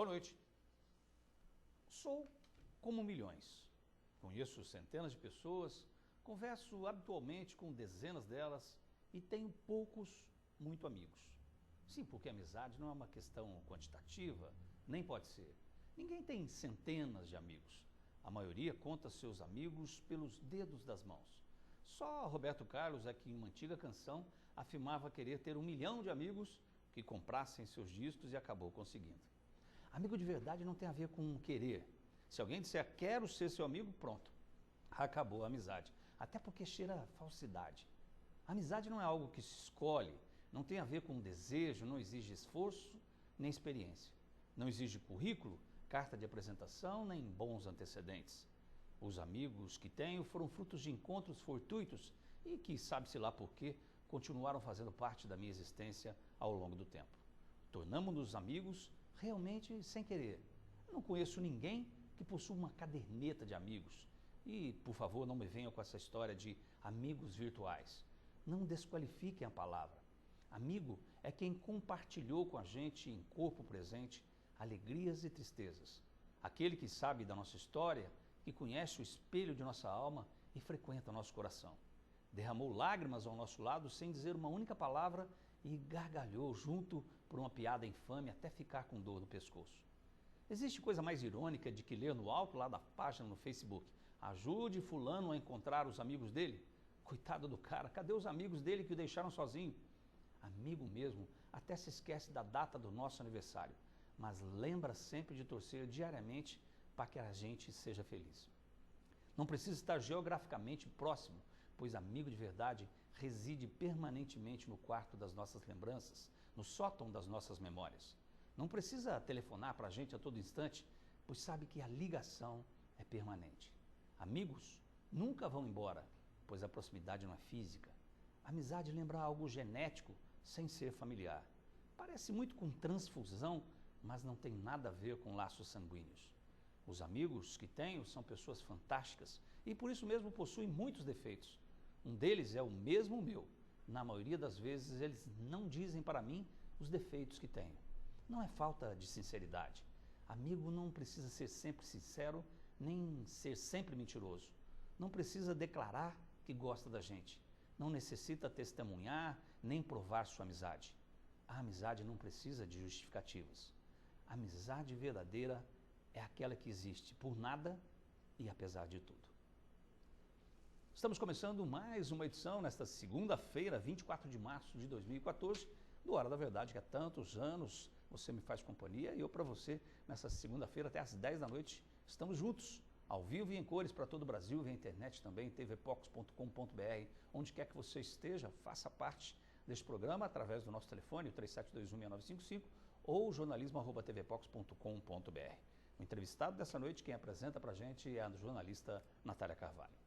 Boa noite. Sou como milhões. Conheço centenas de pessoas, converso habitualmente com dezenas delas e tenho poucos, muito amigos. Sim, porque a amizade não é uma questão quantitativa, nem pode ser. Ninguém tem centenas de amigos. A maioria conta seus amigos pelos dedos das mãos. Só Roberto Carlos é que em uma antiga canção afirmava querer ter 1 milhão de amigos que comprassem seus discos e acabou conseguindo. Amigo de verdade não tem a ver com querer. Se alguém disser quero ser seu amigo, pronto, acabou a amizade. Até porque cheira a falsidade. A amizade não é algo que se escolhe, não tem a ver com desejo, não exige esforço nem experiência. Não exige currículo, carta de apresentação, nem bons antecedentes. Os amigos que tenho foram frutos de encontros fortuitos e que, sabe-se lá por quê, continuaram fazendo parte da minha existência ao longo do tempo. Tornamo-nos amigos realmente sem querer. Eu não conheço ninguém que possua uma caderneta de amigos. E, por favor, não me venham com essa história de amigos virtuais. Não desqualifiquem a palavra. Amigo é quem compartilhou com a gente em corpo presente alegrias e tristezas. Aquele que sabe da nossa história, que conhece o espelho de nossa alma e frequenta nosso coração. Derramou lágrimas ao nosso lado sem dizer uma única palavra e gargalhou junto por uma piada infame até ficar com dor no pescoço. Existe coisa mais irônica de que ler no alto lá da página no Facebook: ajude fulano a encontrar os amigos dele? Coitado do cara, cadê os amigos dele que o deixaram sozinho? Amigo mesmo até se esquece da data do nosso aniversário, mas lembra sempre de torcer diariamente para que a gente seja feliz. Não precisa estar geograficamente próximo, pois amigo de verdade reside permanentemente no quarto das nossas lembranças, no sótão das nossas memórias. Não precisa telefonar para a gente a todo instante, pois sabe que a ligação é permanente. Amigos nunca vão embora, pois a proximidade não é física. Amizade lembra algo genético, sem ser familiar. Parece muito com transfusão, mas não tem nada a ver com laços sanguíneos. Os amigos que tenho são pessoas fantásticas e por isso mesmo possuem muitos defeitos. Um deles é o mesmo meu. Na maioria das vezes eles não dizem para mim os defeitos que tenho. Não é falta de sinceridade. Amigo não precisa ser sempre sincero, nem ser sempre mentiroso. Não precisa declarar que gosta da gente. Não necessita testemunhar, nem provar sua amizade. A amizade não precisa de justificativas. A amizade verdadeira é aquela que existe por nada e apesar de tudo. Estamos começando mais uma edição nesta segunda-feira, 24 de março de 2014, do Hora da Verdade, que há tantos anos você me faz companhia e eu para você, nessa segunda-feira até às 10 da noite, estamos juntos, ao vivo e em cores para todo o Brasil, via internet também, tvpox.com.br, onde quer que você esteja, faça parte deste programa através do nosso telefone, o 37216955, ou jornalismo@tvpox.com.br. O entrevistado dessa noite, quem apresenta para a gente é a jornalista Natália Carvalho.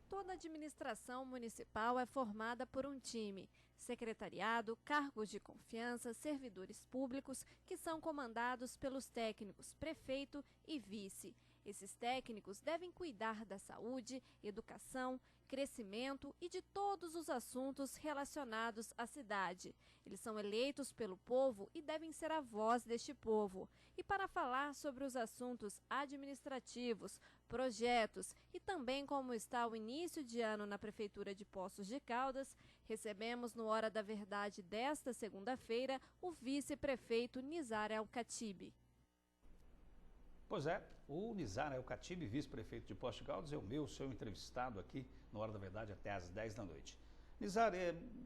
Toda administração municipal é formada por um time, secretariado, cargos de confiança, servidores públicos, que são comandados pelos técnicos, prefeito e vice. Esses técnicos devem cuidar da saúde, educação, crescimento e de todos os assuntos relacionados à cidade. Eles são eleitos pelo povo e devem ser a voz deste povo. E para falar sobre os assuntos administrativos, projetos e também como está o início de ano na Prefeitura de Poços de Caldas, recebemos no Hora da Verdade desta segunda-feira o vice-prefeito Nizar El-Khatib. Pois é, o Nizar El-Khatib, vice-prefeito de Poços de Caldas, é o seu entrevistado aqui no Hora da Verdade até às 10 da noite. Nizar,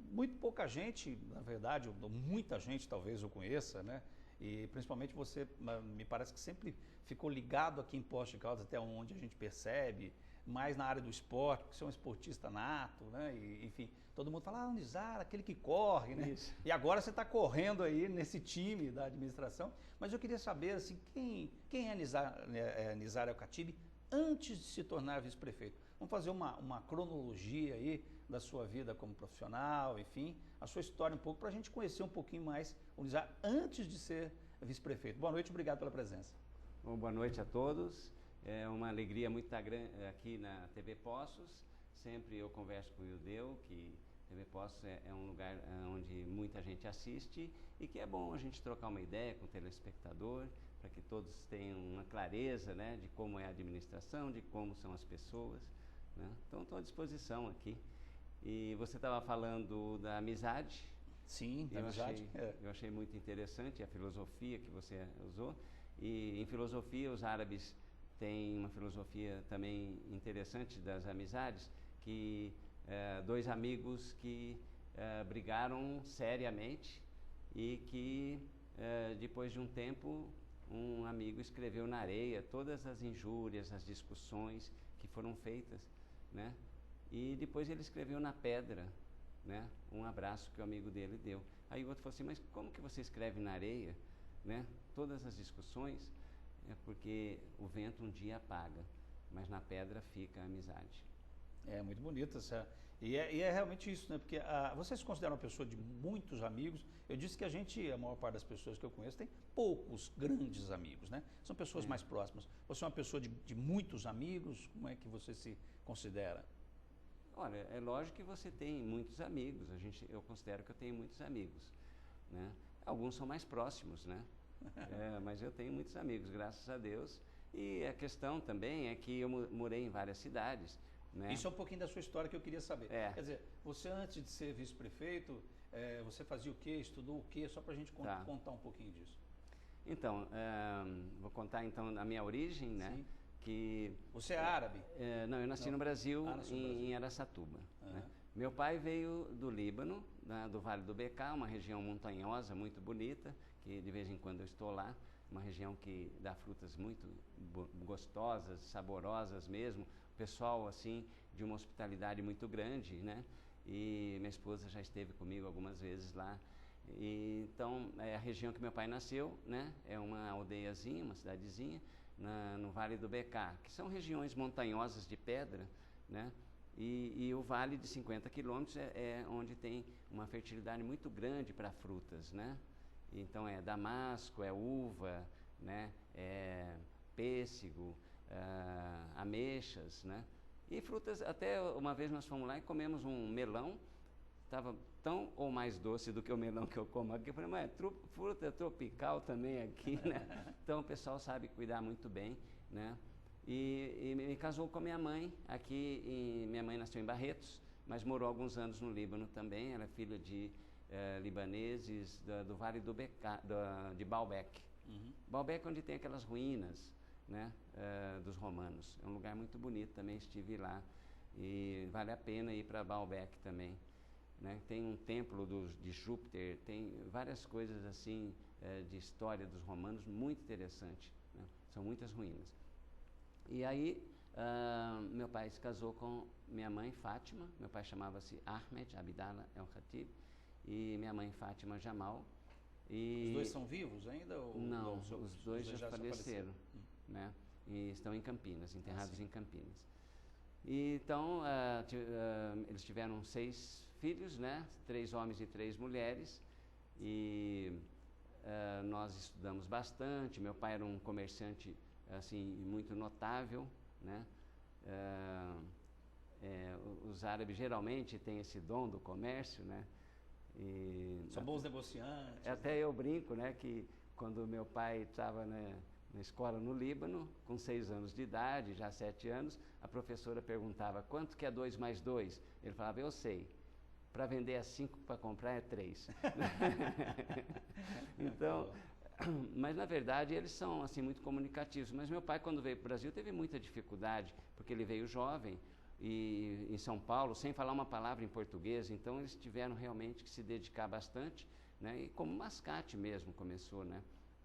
muito pouca gente, na verdade, muita gente talvez eu conheça, né? E principalmente você, me parece que sempre ficou ligado aqui em Poços de Caldas, até onde a gente percebe, mais na área do esporte, porque você é um esportista nato, né? E, enfim, todo mundo fala, o Nizar, aquele que corre, né? Isso. E agora você está correndo aí nesse time da administração, mas eu queria saber, assim, quem é Nizar El-Khatib antes de se tornar vice-prefeito? Vamos fazer uma cronologia aí da sua vida como profissional, enfim, a sua história um pouco, para a gente conhecer um pouquinho mais o Nizar antes de ser vice-prefeito. Boa noite, obrigado pela presença. Bom, boa noite a todos. É uma alegria muito grande aqui na TV Poços. Sempre eu converso com o Ildeu, que TV Poços é um lugar onde muita gente assiste e que é bom a gente trocar uma ideia com o telespectador, para que todos tenham uma clareza, né, de como é a administração, de como são as pessoas, né? Então, estou à disposição aqui. E você estava falando da amizade. Sim, da amizade. Eu achei muito interessante a filosofia que você usou. E em filosofia, os árabes têm uma filosofia também interessante das amizades, que dois amigos que brigaram seriamente e que depois de um tempo um amigo escreveu na areia todas as injúrias, as discussões que foram feitas, né? E depois ele escreveu na pedra, né, um abraço que o amigo dele deu. Aí o outro falou assim, mas como que você escreve na areia, né, todas as discussões? É porque o vento um dia apaga, mas na pedra fica a amizade. É muito bonita essa. E é realmente isso, né? Porque você se considera uma pessoa de muitos amigos. Eu disse que a maior parte das pessoas que eu conheço, tem poucos grandes amigos, né? São pessoas mais próximas. Você é uma pessoa de muitos amigos? Como é que você se considera? Olha, é lógico que você tem muitos amigos. Eu considero que eu tenho muitos amigos, né? Alguns são mais próximos, né? Mas eu tenho muitos amigos, graças a Deus. E a questão também é que eu morei em várias cidades, né? Isso é um pouquinho da sua história que eu queria saber. Quer dizer, você antes de ser vice-prefeito, você fazia o quê? Estudou o quê? Só para a gente contar um pouquinho disso. Então, vou contar então a minha origem, né? Sim. Que você é árabe? Não, eu nasci no Brasil, em Araçatuba. Né? Meu pai veio do Líbano, do Vale do Bekaa, uma região montanhosa, muito bonita, que de vez em quando eu estou lá, uma região que dá frutas muito gostosas, saborosas mesmo, o pessoal assim de uma hospitalidade muito grande, né? E minha esposa já esteve comigo algumas vezes lá. E, então, é a região que meu pai nasceu, né? É uma aldeiazinha, uma cidadezinha, no Vale do Bekaa, que são regiões montanhosas de pedra, né? E o vale de 50 quilômetros é onde tem uma fertilidade muito grande para frutas, né? Então é damasco, é uva, né? É pêssego, ameixas, né? E frutas, até uma vez nós fomos lá e comemos um melão, estava tão ou mais doce do que o melão que eu como aqui. Eu falei, mas fruta tropical também aqui, né? Então o pessoal sabe cuidar muito bem, né? E me casou com a minha mãe aqui, minha mãe nasceu em Barretos, mas morou alguns anos no Líbano também. Ela é filha de libaneses do Vale do Bekaa, de Baalbek. Baalbek é onde tem aquelas ruínas, né, dos romanos. É um lugar muito bonito, também estive lá e vale a pena ir para Baalbek também, né? Tem um templo de Júpiter, tem várias coisas assim de história dos romanos, muito interessante, né? São muitas ruínas. E aí meu pai se casou com minha mãe Fátima. Meu pai chamava-se Ahmed Abdallah El Khatib e minha mãe Fátima Jamal. Os dois são vivos ainda? Não, os dois já faleceram, né? E estão em Campinas, enterrados em Campinas. E, então, eles tiveram 6 filhos, né? 3 homens e 3 mulheres. E nós estudamos bastante. Meu pai era um comerciante assim muito notável, né? Os árabes geralmente têm esse dom do comércio, né? São bons negociantes. Até eu brinco, né, que quando meu pai estava na escola no Líbano, com 6 anos de idade, já 7 anos, a professora perguntava, quanto que é 2 mais 2? Ele falava, eu sei. Para vender é 5, para comprar é 3. Então, mas na verdade eles são assim muito comunicativos. Mas meu pai, quando veio para o Brasil, teve muita dificuldade, porque ele veio jovem, e em São Paulo, sem falar uma palavra em português. Então eles tiveram realmente que se dedicar bastante, né? E como mascate mesmo começou, né?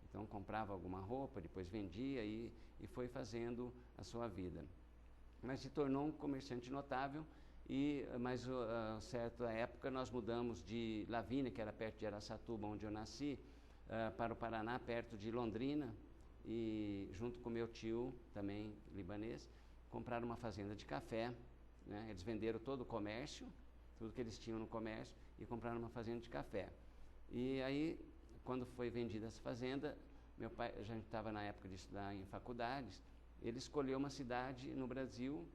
Então comprava alguma roupa, depois vendia e foi fazendo a sua vida. Mas se tornou um comerciante notável. Mas a certa época nós mudamos de Lavínia, que era perto de Araçatuba, onde eu nasci, para o Paraná, perto de Londrina, e junto com meu tio, também libanês, compraram uma fazenda de café, né? Eles venderam todo o comércio, tudo que eles tinham no comércio, e compraram uma fazenda de café. E aí, quando foi vendida essa fazenda, meu pai já estava na época de estudar em faculdades, ele escolheu uma cidade no Brasil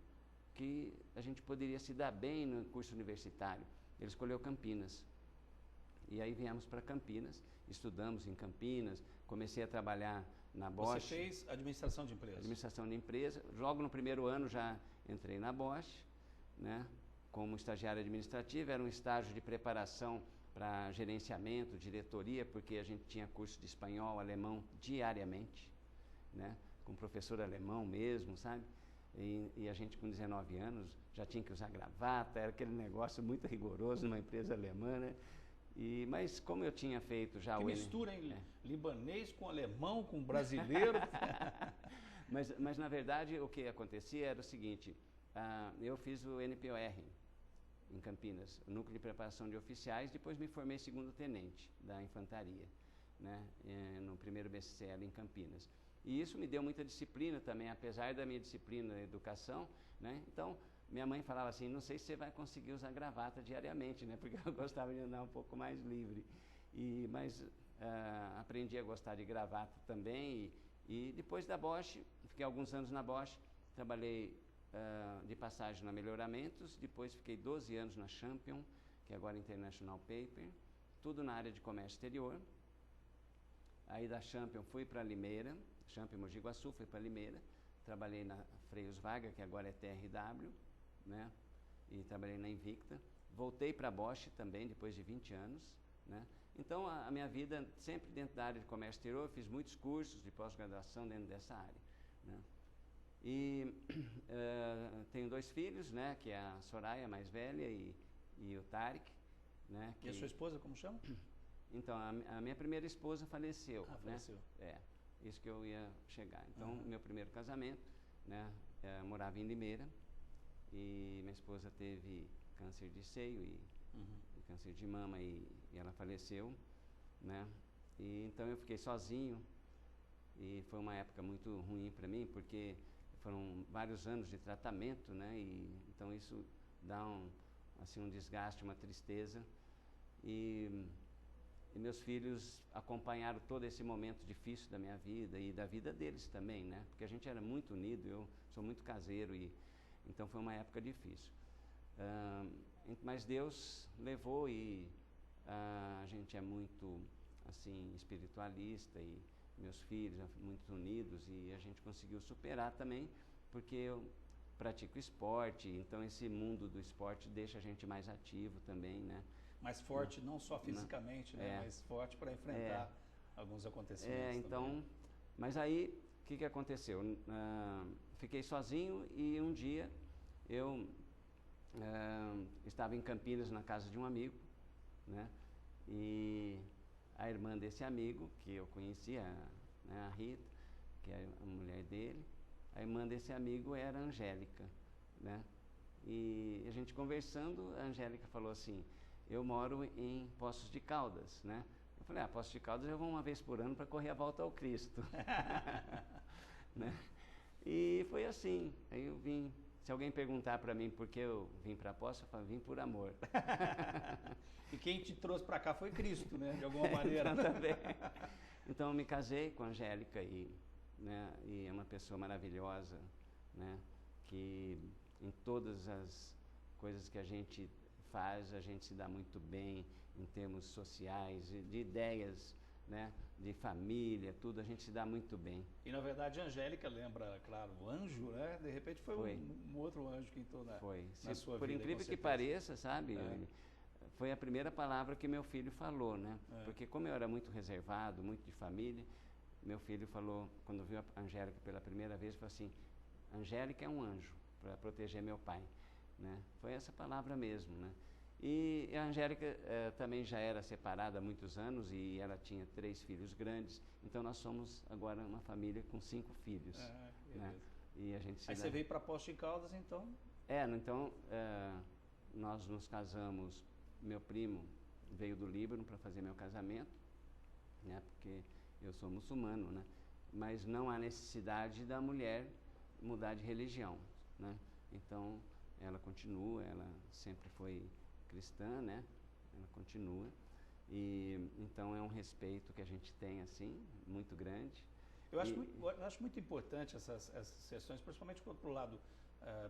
que a gente poderia se dar bem no curso universitário. ele escolheu Campinas. E aí viemos para Campinas, estudamos em Campinas, comecei a trabalhar na Bosch. Você fez administração de empresa? Administração de empresa. Logo no primeiro ano já entrei na Bosch, né, como estagiário administrativo. Era um estágio de preparação para gerenciamento, diretoria, porque a gente tinha curso de espanhol, alemão diariamente, né, com professor alemão mesmo, sabe? E a gente com 19 anos já tinha que usar gravata, era aquele negócio muito rigoroso numa empresa alemã, né? Mas como eu tinha feito já que o... mistura, hein? Libanês com alemão, com brasileiro. mas na verdade o que acontecia era o seguinte, eu fiz o NPOR em Campinas, o Núcleo de Preparação de Oficiais, depois me formei segundo tenente da Infantaria, né, no primeiro BCCL em Campinas. E isso me deu muita disciplina também, apesar da minha disciplina na educação, né? Então, minha mãe falava assim, não sei se você vai conseguir usar gravata diariamente, né? Porque eu gostava de andar um pouco mais livre. Mas aprendi a gostar de gravata também. E depois da Bosch, fiquei alguns anos na Bosch, trabalhei de passagem na Melhoramentos, depois fiquei 12 anos na Champion, que agora é International Paper, tudo na área de comércio exterior. Aí da Champion fui para Limeira, Champion Mogi Guaçu, fui para Limeira, trabalhei na Freios Varga, que agora é TRW, né? E trabalhei na Invicta. Voltei para a Bosch também, depois de 20 anos, né? Então, a minha vida sempre dentro da área de comércio exterior, fiz muitos cursos de pós-graduação dentro dessa área, né? E tenho 2 filhos, né? Que é a Soraya, mais velha, e o Tarek, né? E a sua esposa, como chama? Então, a minha primeira esposa faleceu, faleceu. né? Isso que eu ia chegar. Então, meu primeiro casamento, né? Morava em Limeira, e minha esposa teve câncer de seio e câncer de mama, e ela faleceu, né? E então eu fiquei sozinho, e foi uma época muito ruim para mim, porque foram vários anos de tratamento, né? E então isso dá um desgaste, uma tristeza. E meus filhos acompanharam todo esse momento difícil da minha vida e da vida deles também, né? Porque a gente era muito unido, eu sou muito caseiro, então foi uma época difícil. Mas Deus levou, e a gente é muito assim espiritualista, e meus filhos muito unidos, e a gente conseguiu superar também, porque eu pratico esporte, então esse mundo do esporte deixa a gente mais ativo também, né? Mais forte, não só fisicamente, né? Mais forte para enfrentar alguns acontecimentos então, também. Mas aí, o que aconteceu? Fiquei sozinho, e um dia eu estava em Campinas na casa de um amigo, né? E a irmã desse amigo, que eu conhecia, né, a Rita, que é a mulher dele, a irmã desse amigo era a Angélica, né? E a gente conversando, a Angélica falou assim, eu moro em Poços de Caldas, né? Eu falei, Poços de Caldas eu vou uma vez por ano para correr a volta ao Cristo. Né? E foi assim, aí eu vim. Se alguém perguntar para mim por que eu vim para Poços, eu falo, vim por amor. E quem te trouxe para cá foi Cristo, né? De alguma maneira. Também. Então eu me casei com a Angélica, né, e é uma pessoa maravilhosa, né? Que em todas as coisas que a gente faz, a gente se dá muito bem em termos sociais, de ideias, né, de família, tudo, a gente se dá muito bem. E na verdade a Angélica lembra, claro, o anjo, né? De repente foi. Um outro anjo que entrou na sua vida. Por incrível que pareça, sabe, foi a primeira palavra que meu filho falou, né? Porque como eu era muito reservado, muito de família, meu filho falou, quando viu a Angélica pela primeira vez, falou assim, Angélica é um anjo para proteger meu pai, né? Foi essa palavra mesmo, né? E a Angélica também já era separada há muitos anos, e ela tinha 3 filhos grandes, então nós somos agora uma família com 5 filhos. Né? E a gente Aí você veio para Poços de Caldas, então? Então nós nos casamos, meu primo veio do Líbano para fazer meu casamento, né? Porque eu sou muçulmano, né? Mas não há necessidade da mulher mudar de religião, né? Então ela continua, ela sempre foi cristã, né? Ela continua, e então é um respeito que a gente tem, assim, muito grande. Eu acho muito importante essas questões, principalmente pro lado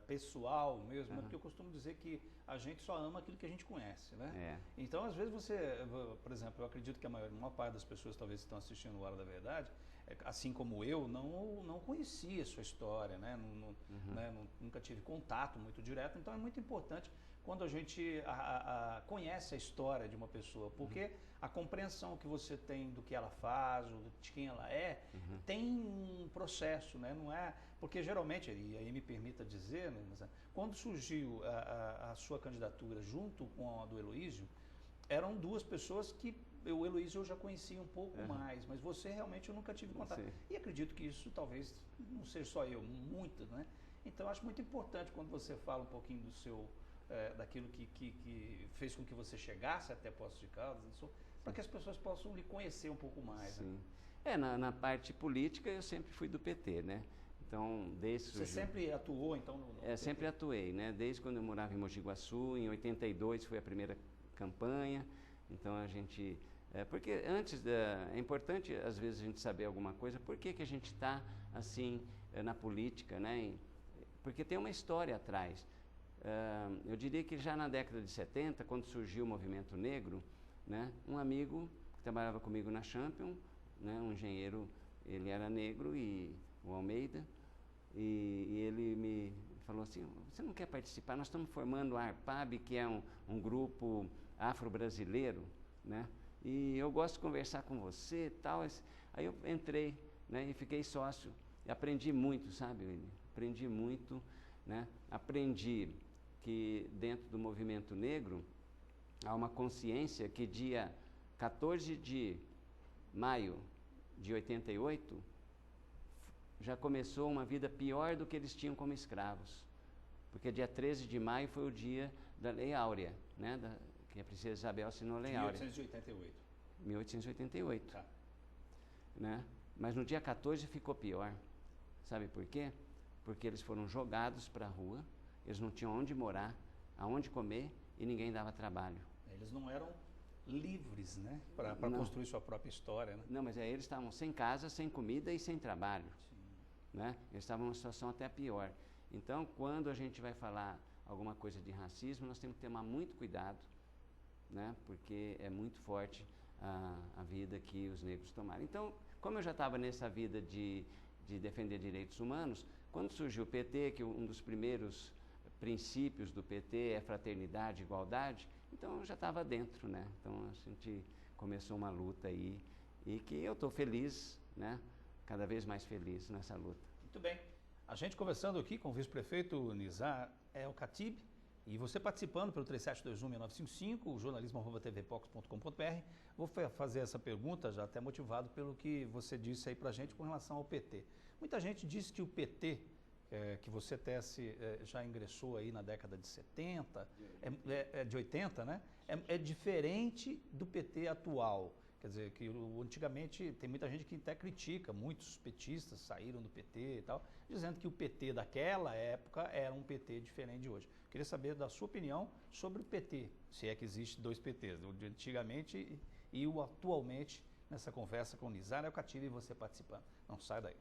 pessoal mesmo, porque eu costumo dizer que a gente só ama aquilo que a gente conhece, né? Então, às vezes por exemplo, eu acredito que a maior parte das pessoas talvez que estão assistindo o Hora da Verdade, assim como eu, não conhecia a sua história, né? Nunca tive contato muito direto, então é muito importante quando a gente conhece a história de uma pessoa, porque a compreensão que você tem do que ela faz, ou de quem ela tem um processo, né? Não é, porque geralmente, e aí me permita dizer, né, quando surgiu a sua candidatura junto com a do Heloísio, eram duas pessoas que o Heloísio eu já conhecia um pouco mais, mas você realmente eu nunca tive contato. E acredito que isso talvez não seja só eu, muito, né? Então acho muito importante quando você fala um pouquinho do seu, daquilo que fez com que você chegasse até Poços de Caldas, para que as pessoas possam lhe conhecer um pouco mais. Sim. Né? Na parte política eu sempre fui do PT, né? Então, Você sempre atuou, então, no PT? Sempre atuei, né? Desde quando eu morava em Mogi Guaçu, em 82 foi a primeira campanha, então a gente... porque antes, é importante às vezes a gente saber alguma coisa, por que a gente está assim na política, né? Porque tem uma história atrás. Eu diria que já na década de 70, quando surgiu o movimento negro, né? Um amigo que trabalhava comigo na Champion, né? Um engenheiro, ele era negro, o Almeida, e ele me falou assim, você não quer participar? Nós estamos formando a ARPAB, que é um grupo afro-brasileiro, né? E eu gosto de conversar com você e tal. Aí eu entrei, né? E fiquei sócio. E aprendi muito, sabe, William? Aprendi muito, né? Aprendi que dentro do movimento negro há uma consciência que dia 14 de maio de 88 já começou uma vida pior do que eles tinham como escravos. Porque dia 13 de maio foi o dia da Lei Áurea, né? Que a princesa Isabel assinou a Lei Áurea. 1888. 1888. Tá. Né? Mas no dia 14 ficou pior. Sabe por quê? Porque eles foram jogados para a rua, eles não tinham onde morar, aonde comer e ninguém dava trabalho. Eles não eram livres, né? Para construir sua própria história, né? Não, mas eles estavam sem casa, sem comida e sem trabalho. Sim. Né? Eles estavam numa situação até pior. Então, quando a gente vai falar alguma coisa de racismo, nós temos que tomar muito cuidado, né? Porque é muito forte a vida que os negros tomaram. Então, como eu já estava nessa vida de defender direitos humanos, quando surgiu o PT, que um dos primeiros princípios do PT é fraternidade, igualdade, então eu já estava dentro, né? Então a gente começou uma luta aí e que eu estou feliz, né? Cada vez mais feliz nessa luta. Muito bem. A gente conversando aqui com o vice-prefeito Nizar El Khatib, e você participando pelo 3721-6955, jornalismo@tvpox.com.br. Vou fazer essa pergunta, já até motivado pelo que você disse aí pra gente com relação ao PT. Muita gente diz que o PT, que você até já ingressou aí na década de 70, de 80, né? É diferente do PT atual. Quer dizer, que antigamente tem muita gente que até critica, muitos petistas saíram do PT e tal, dizendo que o PT daquela época era um PT diferente de hoje. Queria saber da sua opinião sobre o PT, se é que existe dois PTs, o de antigamente e o atualmente, nessa conversa com o Nizar El Khatib e você participando. Não sai daí.